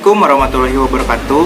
Assalamualaikum warahmatullahi wabarakatuh.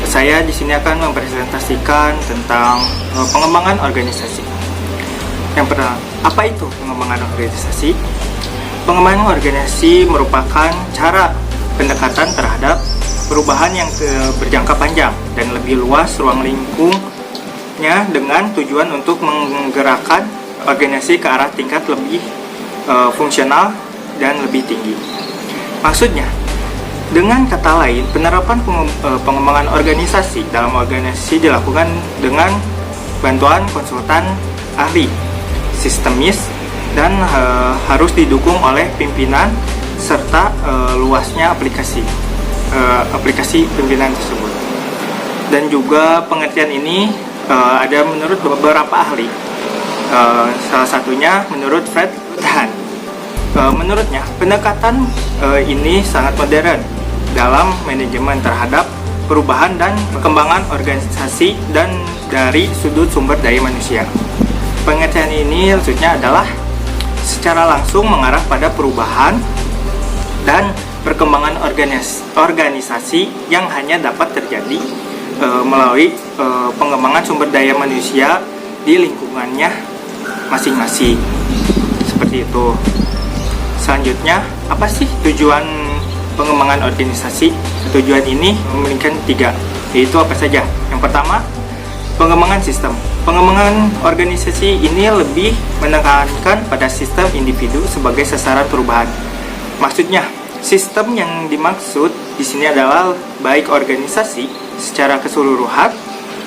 Saya di sini akan mempresentasikan tentang pengembangan organisasi. Yang pertama, apa itu pengembangan organisasi? Pengembangan organisasi merupakan cara pendekatan terhadap perubahan yang berjangka panjang dan lebih luas ruang lingkupnya dengan tujuan untuk menggerakkan organisasi ke arah tingkat lebih fungsional dan lebih tinggi. Maksudnya, dengan kata lain, penerapan pengembangan organisasi dalam organisasi dilakukan dengan bantuan konsultan ahli, sistemis, dan harus didukung oleh pimpinan serta luasnya aplikasi pimpinan tersebut. Dan juga pengertian ini ada menurut beberapa ahli. Salah satunya menurut Fred Tahan. Menurutnya, pendekatan ini sangat modern dalam manajemen terhadap perubahan dan perkembangan organisasi dan dari sudut sumber daya manusia. Pengertian ini maksudnya adalah secara langsung mengarah pada perubahan dan perkembangan organisasi yang hanya dapat terjadi melalui pengembangan sumber daya manusia di lingkungannya masing-masing. Seperti itu. Selanjutnya, apa sih tujuan pengembangan organisasi? Tujuan ini memiliki 3, yaitu apa saja? Yang pertama, pengembangan sistem. Pengembangan organisasi ini lebih menekankan pada sistem individu sebagai sasaran perubahan. Maksudnya, sistem yang dimaksud di sini adalah baik organisasi secara keseluruhan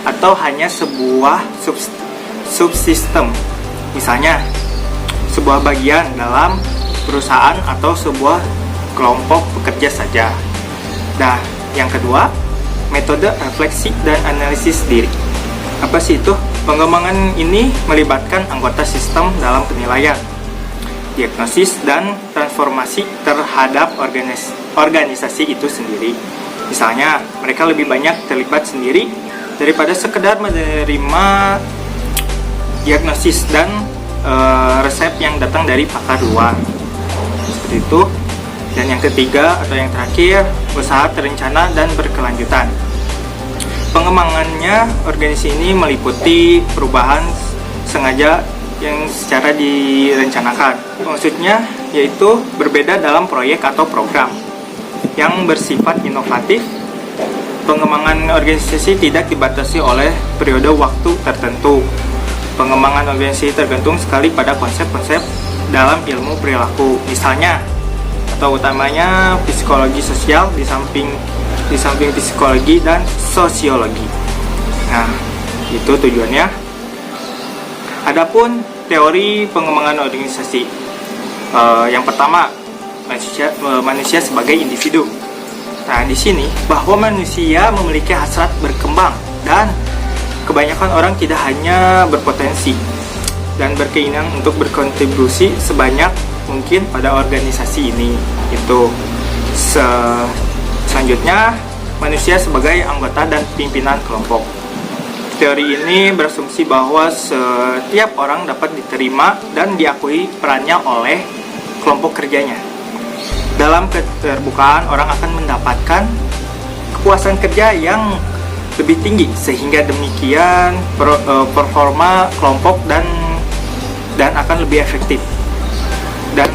atau hanya sebuah subsistem. Misalnya, sebuah bagian dalam perusahaan atau sebuah kelompok pekerja saja. Nah, yang kedua, metode refleksi dan analisis diri. Apa sih itu? Pengembangan ini melibatkan anggota sistem dalam penilaian, diagnosis, dan transformasi terhadap organisasi itu sendiri. Misalnya, mereka lebih banyak terlibat sendiri daripada sekedar menerima diagnosis dan resep yang datang dari pakar luar. Seperti itu. Dan yang ketiga atau yang terakhir, usaha terencana dan berkelanjutan. Pengembangannya organisasi ini meliputi perubahan sengaja yang secara direncanakan. Maksudnya yaitu berbeda dalam proyek atau program yang bersifat inovatif. Pengembangan organisasi tidak dibatasi oleh periode waktu tertentu. Pengembangan organisasi tergantung sekali pada konsep-konsep dalam ilmu perilaku. Misalnya, atau utamanya psikologi sosial di samping psikologi dan sosiologi. Nah, itu tujuannya. Adapun teori pengembangan organisasi, yang pertama, manusia sebagai individu. Nah, di sini bahwa manusia memiliki hasrat berkembang dan kebanyakan orang tidak hanya berpotensi dan berkeinginan untuk berkontribusi sebanyak mungkin pada organisasi ini. Itu selanjutnya, manusia sebagai anggota dan pimpinan kelompok. Teori ini berasumsi bahwa setiap orang dapat diterima dan diakui perannya oleh kelompok kerjanya. Dalam keterbukaan, orang akan mendapatkan kepuasan kerja yang lebih tinggi, sehingga demikian performa kelompok dan akan lebih efektif. Dan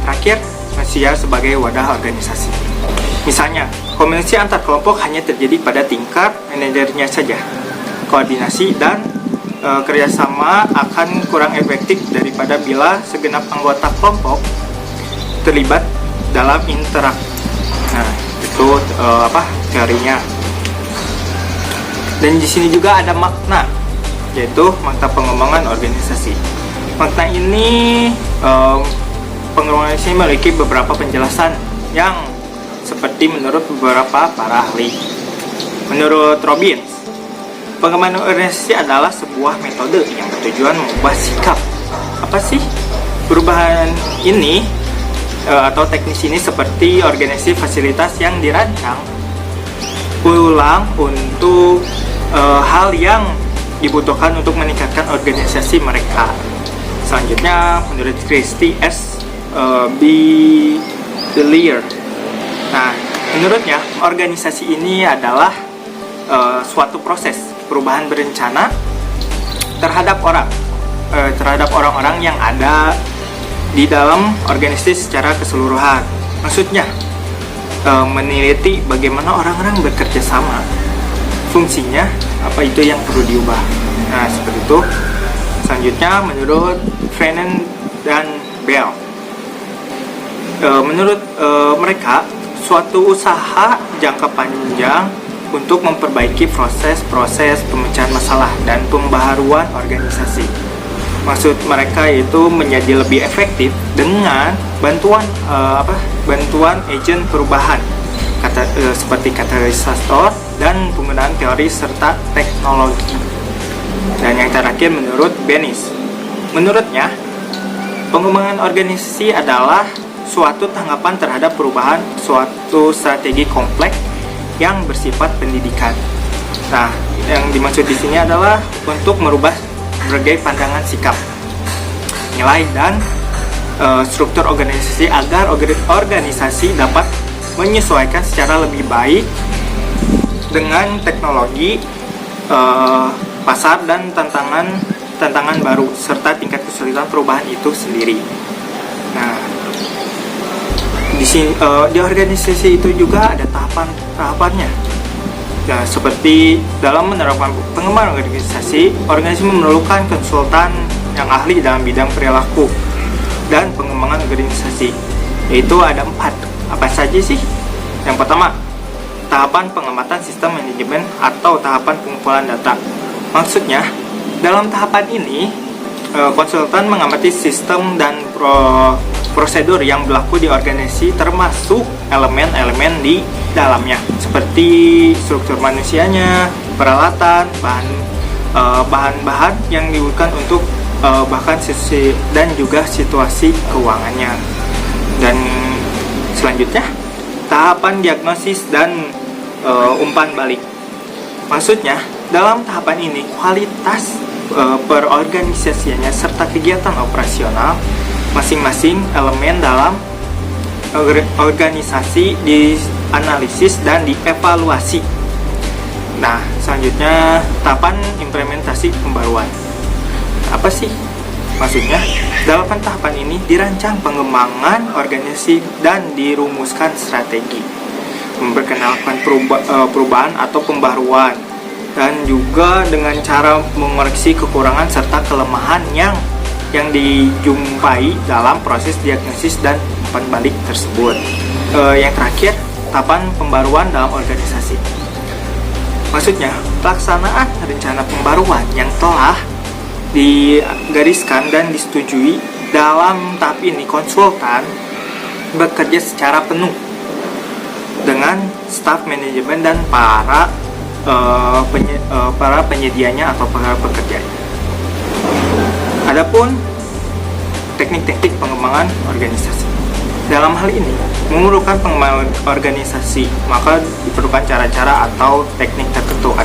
terakhir, manusia sebagai wadah organisasi. Misalnya, komunikasi antar kelompok hanya terjadi pada tingkat manajernya saja. Koordinasi dan kerjasama akan kurang efektif daripada bila segenap anggota kelompok terlibat dalam interaksi. Nah, itu teorinya. Dan di sini juga ada makna, yaitu makna pengembangan organisasi. Makna ini pengembangan organisasi memiliki beberapa penjelasan yang seperti menurut beberapa para ahli. Menurut Robbins, pengembangan organisasi adalah sebuah metode yang bertujuan mengubah sikap. Apa sih perubahan ini atau teknis ini? Seperti organisasi fasilitas yang dirancang ulang untuk hal yang dibutuhkan untuk meningkatkan organisasi mereka. Selanjutnya, menurut Christy S. B. Delier. Nah, Menurutnya, organisasi ini adalah suatu proses perubahan berencana terhadap orang-orang yang ada di dalam organisasi secara keseluruhan. Maksudnya, meneliti bagaimana orang-orang bekerja sama, fungsinya apa itu yang perlu diubah. Nah, seperti itu. Selanjutnya, menurut Frennen dan Bell, menurut mereka, suatu usaha jangka panjang untuk memperbaiki proses-proses pemecahan masalah dan pembaharuan organisasi. Maksud mereka yaitu menjadi lebih efektif dengan bantuan agen perubahan seperti katalisator dan penggunaan teori serta teknologi. Dan yang terakhir menurut Bennis, menurutnya pengembangan organisasi adalah suatu tanggapan terhadap perubahan suatu strategi kompleks yang bersifat pendidikan. Nah, yang dimaksud di sini adalah untuk merubah berbagai pandangan sikap, nilai, dan struktur organisasi agar organisasi dapat menyesuaikan secara lebih baik dengan teknologi, pasar, dan tantangan baru serta tingkat kesulitan perubahan itu sendiri. Nah, di organisasi itu juga ada tahapannya. Ya, seperti dalam menerapkan pengembangan organisasi memerlukan konsultan yang ahli dalam bidang perilaku dan pengembangan organisasi, yaitu ada 4. Apa saja sih? Yang pertama, tahapan pengamatan sistem manajemen atau tahapan pengumpulan data. Maksudnya, dalam tahapan ini, konsultan mengamati sistem dan prosedur yang berlaku di organisasi, termasuk elemen-elemen di dalamnya seperti struktur manusianya, peralatan, bahan-bahan yang dibutuhkan untuk bahkan sisi dan juga situasi keuangannya. Dan selanjutnya, tahapan diagnosis dan umpan balik. Maksudnya, dalam tahapan ini kualitas perorganisasiannya serta kegiatan operasional masing-masing elemen dalam organisasi dianalisis dan dievaluasi. Nah, selanjutnya tahapan implementasi pembaruan. Apa sih maksudnya? Dalam tahapan ini dirancang pengembangan organisasi dan dirumuskan strategi, memperkenalkan perubahan atau pembaruan, dan juga dengan cara mengoreksi kekurangan serta kelemahan yang dijumpai dalam proses diagnosis dan umpan balik tersebut. Yang terakhir, tahapan pembaruan dalam organisasi. Maksudnya, pelaksanaan rencana pembaruan yang telah digariskan dan disetujui. Dalam tahap ini, konsultan bekerja secara penuh dengan staf manajemen dan para penyedianya atau para pekerjanya. Adapun teknik-teknik pengembangan organisasi. Dalam hal ini, memerlukan pengembangan organisasi, maka diperlukan cara-cara atau teknik tertentu.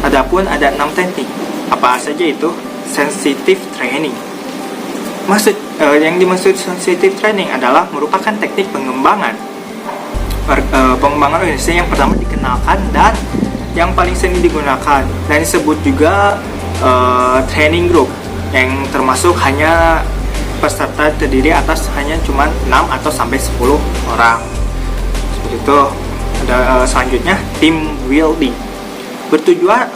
Adapun ada 6 teknik. Apa saja itu? Sensitive training. Yang dimaksud sensitive training adalah merupakan teknik pengembangan organisasi yang pertama dikenalkan dan yang paling sering digunakan, dan disebut juga training group, yang termasuk hanya peserta terdiri atas hanya cuma 6 atau sampai 10 orang. Seperti itu. Ada selanjutnya team building, bertujuan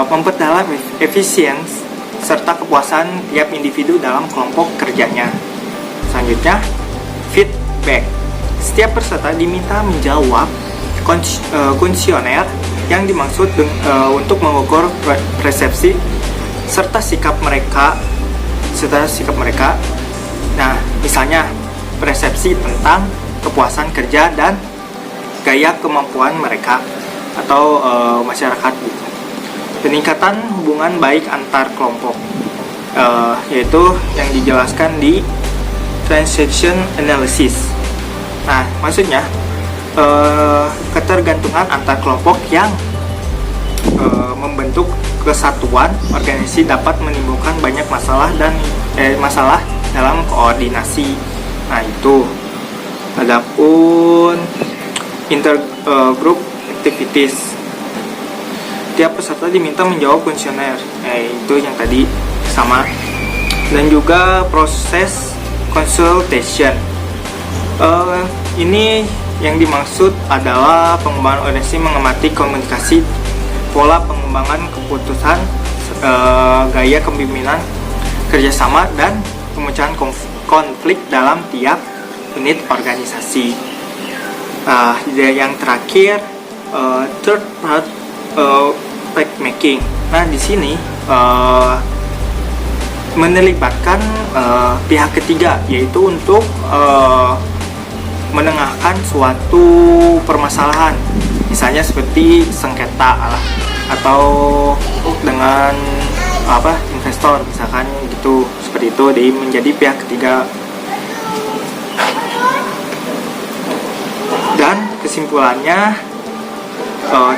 memperdalam efisiensi serta kepuasan tiap individu dalam kelompok kerjanya. Selanjutnya, feedback. Setiap peserta diminta menjawab kuesioner yang dimaksud untuk mengukur persepsi serta sikap mereka. Nah, misalnya persepsi tentang kepuasan kerja dan gaya kemampuan mereka atau masyarakat. Peningkatan hubungan baik antar kelompok, yaitu yang dijelaskan di transaction analysis. Nah, maksudnya ketergantungan antar kelompok yang membentuk kesatuan organisasi dapat menimbulkan banyak masalah dalam koordinasi. Nah, itu. Adapun intergroup activities, tiap peserta diminta menjawab kuesioner, itu yang tadi sama. Dan juga proses consultation. Ini yang dimaksud adalah pengembangan organisasi mengamati komunikasi, pola pengembangan keputusan, gaya kepemimpinan, kerjasama, dan pemecahan konflik dalam tiap unit organisasi. Yang terakhir, third part, fact making. Nah, di sini menelibatkan pihak ketiga, yaitu untuk menengahkan suatu permasalahan, misalnya seperti sengketa atau dengan investor misalkan gitu, seperti itu, jadi menjadi pihak ketiga. Dan kesimpulannya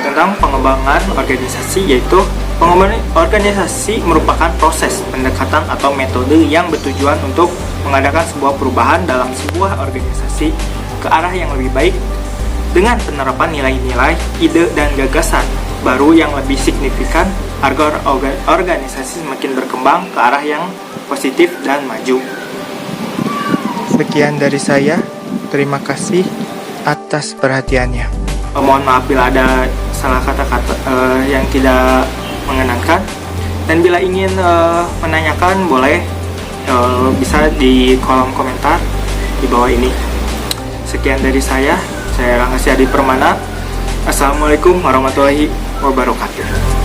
tentang pengembangan organisasi, yaitu pengembangan organisasi merupakan proses pendekatan atau metode yang bertujuan untuk mengadakan sebuah perubahan dalam sebuah organisasi ke arah yang lebih baik dengan penerapan nilai-nilai, ide, dan gagasan baru yang lebih signifikan agar organisasi semakin berkembang ke arah yang positif dan maju. Sekian dari saya. Terima kasih atas perhatiannya. Mohon maaf bila ada salah kata-kata yang tidak mengenangkan. Dan bila ingin menanyakan, boleh bisa di kolom komentar di bawah ini. Sekian dari saya Rangga Siadi Permana. Assalamualaikum warahmatullahi wabarakatuh.